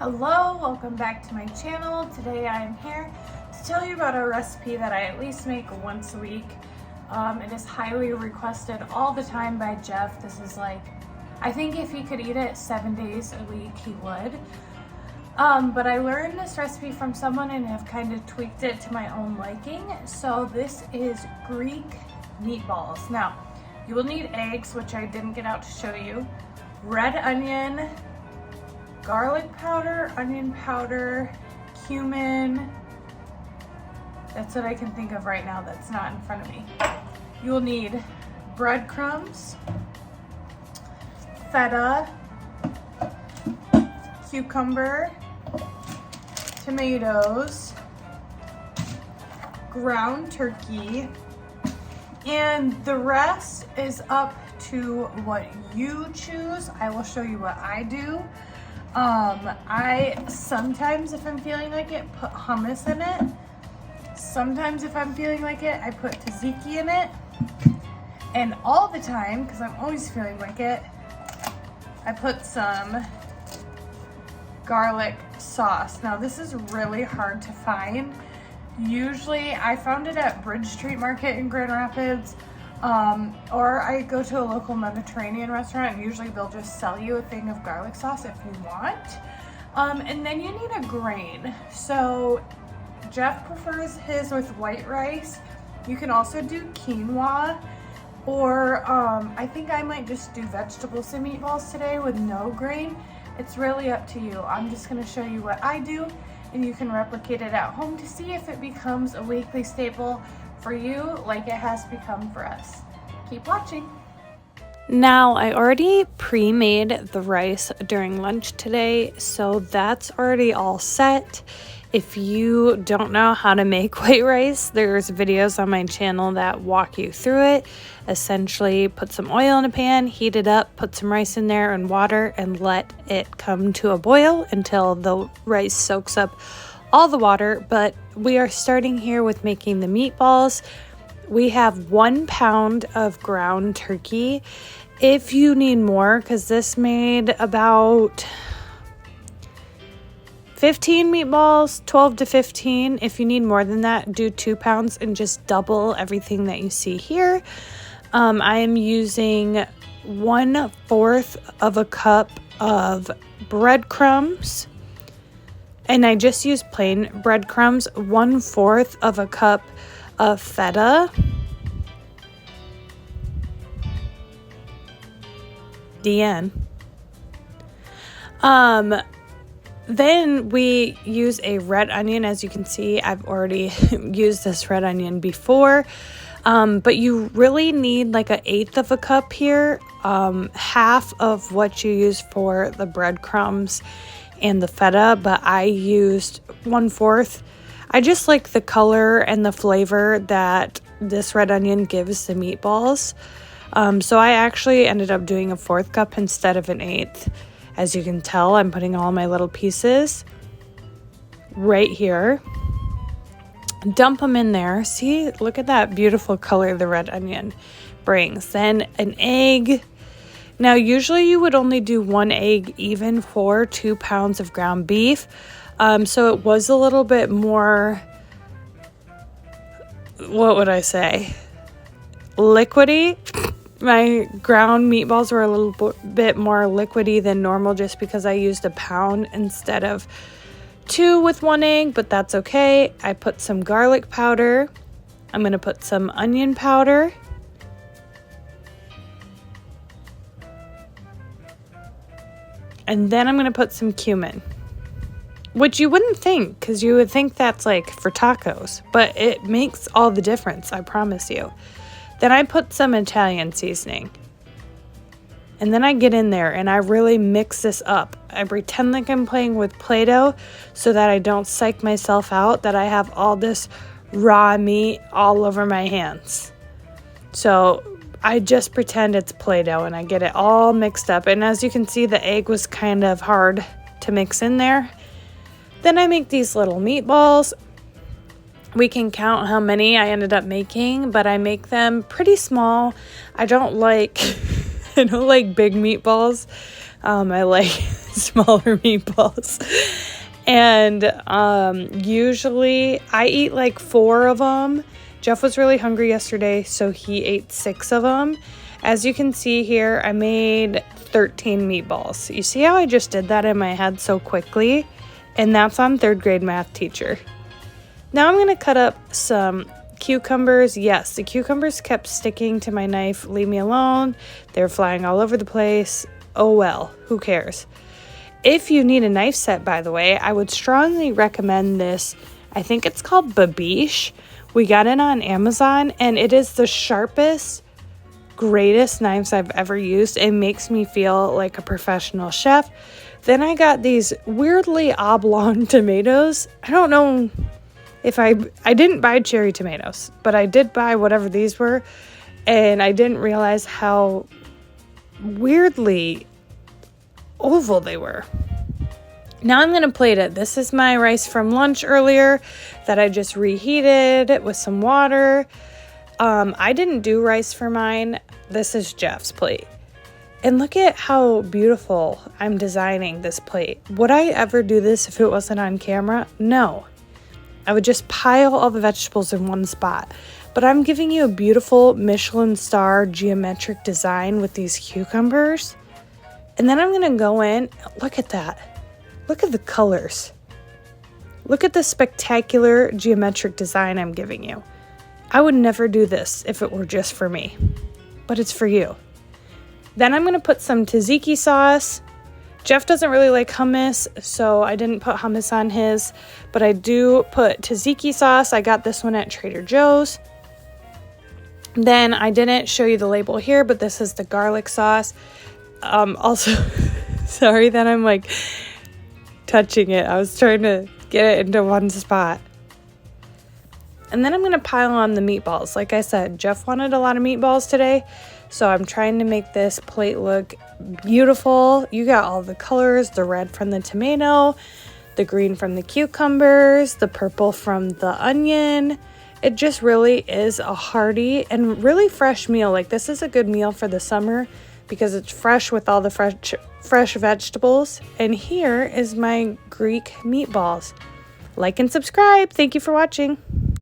Hello, welcome back to my channel. Today I am here to tell you about a recipe that I at least make once a week. It is highly requested all the time by Jeff. This is like, I think if he could eat it 7 days a week, he would. But I learned this recipe from someone and have kind of tweaked it to my own liking. So this is Greek meatballs. Now, you will need eggs, which I didn't get out to show you, red onion, garlic powder, onion powder, cumin. That's what I can think of right now that's not in front of me. You will need breadcrumbs, feta, cucumber, tomatoes, ground turkey, and the rest is up to what you choose. I will show you what I do. I sometimes, if I'm feeling like it, put hummus in it. Sometimes if I'm feeling like it, I put tzatziki in it. And all the time, because I'm always feeling like it, I put some garlic sauce. Now this is really hard to find. Usually I found it at Bridge Street Market in Grand Rapids. Or I go to a local Mediterranean restaurant and usually they'll just sell you a thing of garlic sauce if you want. And then you need a grain. So Jeff prefers his with white rice. You can also do quinoa, or I think I might just do vegetables and meatballs today with no grain. It's really up to you. I'm just gonna show you what I do and you can replicate it at home to see if it becomes a weekly staple for you like it has become for us. Keep watching. Now, I already pre-made the rice during lunch today, so that's already all set. If you don't know how to make white rice, there's videos on my channel that walk you through it. Essentially, put some oil in a pan, heat it up, put some rice in there and water, and let it come to a boil until the rice soaks up all the water. But we are starting here with making the meatballs. We have 1 pound of ground turkey. If you need more, because this made about 15 meatballs, 12 to 15. If you need more than that, do 2 pounds and just double everything that you see here. I am using 1/4 of a cup of breadcrumbs. And I just use plain breadcrumbs, 1/4 of a cup of feta, DN. Then we use a red onion. As you can see, I've already used this red onion before, but you really need like 1/8 of a cup here, half of what you use for the breadcrumbs and the feta, but I used 1/4. I just like the color and the flavor that this red onion gives the meatballs. So I actually ended up doing 1/4 cup instead of 1/8. As you can tell, I'm putting all my little pieces right here. Dump them in there. See, look at that beautiful color the red onion brings. Then an egg. Now, usually you would only do 1 egg even for 2 pounds of ground beef. So it was a little bit more, what would I say, liquidy. My ground meatballs were a little bit more liquidy than normal just because I used 1 pound instead of 2 with 1 egg, but that's okay. I put some garlic powder. I'm going to put some onion powder. And then I'm going to put some cumin, which you wouldn't think, because you would think that's like for tacos, but it makes all the difference, I promise you. Then I put some Italian seasoning. And then I get in there and I really mix this up. I pretend like I'm playing with Play-Doh so that I don't psych myself out that I have all this raw meat all over my hands. So I just pretend it's Play-Doh and I get it all mixed up. And as you can see, the egg was kind of hard to mix in there. Then I make these little meatballs. We can count how many I ended up making, but I make them pretty small. I don't like big meatballs. I like smaller meatballs. And usually I eat like 4 of them. Jeff was really hungry yesterday, so he ate 6 of them. As you can see here, I made 13 meatballs. You see how I just did that in my head so quickly? And that's on 3rd grade math teacher. Now I'm going to cut up some cucumbers. Yes, the cucumbers kept sticking to my knife. Leave me alone. They're flying all over the place. Oh well, who cares? If you need a knife set, by the way, I would strongly recommend this. I think it's called Babiche. We got it on Amazon, and it is the sharpest, greatest knives I've ever used. It makes me feel like a professional chef. Then I got these weirdly oblong tomatoes. I don't know if I didn't buy cherry tomatoes, but I did buy whatever these were, and I didn't realize how weirdly oval they were. Now I'm going to plate it. This is my rice from lunch earlier that I just reheated with some water. I didn't do rice for mine. This is Jeff's plate. And look at how beautiful I'm designing this plate. Would I ever do this if it wasn't on camera? No. I would just pile all the vegetables in one spot. But I'm giving you a beautiful Michelin star geometric design with these cucumbers. And then I'm going to go in. Look at that. Look at the colors. Look at the spectacular geometric design I'm giving you. I would never do this if it were just for me, but it's for you. Then I'm going to put some tzatziki sauce. Jeff doesn't really like hummus, so I didn't put hummus on his, but I do put tzatziki sauce. I got this one at Trader Joe's. Then I didn't show you the label here, but this is the garlic sauce. Also, sorry that I'm like touching it. I was trying to get it into one spot. And then I'm going to pile on the meatballs. Like I said, Jeff wanted a lot of meatballs today, so I'm trying to make this plate look beautiful. You got all the colors, the red from the tomato, the green from the cucumbers, the purple from the onion. It just really is a hearty and really fresh meal. Like, this is a good meal for the summer because it's fresh with all the fresh vegetables. And here is my Greek meatballs. Like and subscribe. Thank you for watching.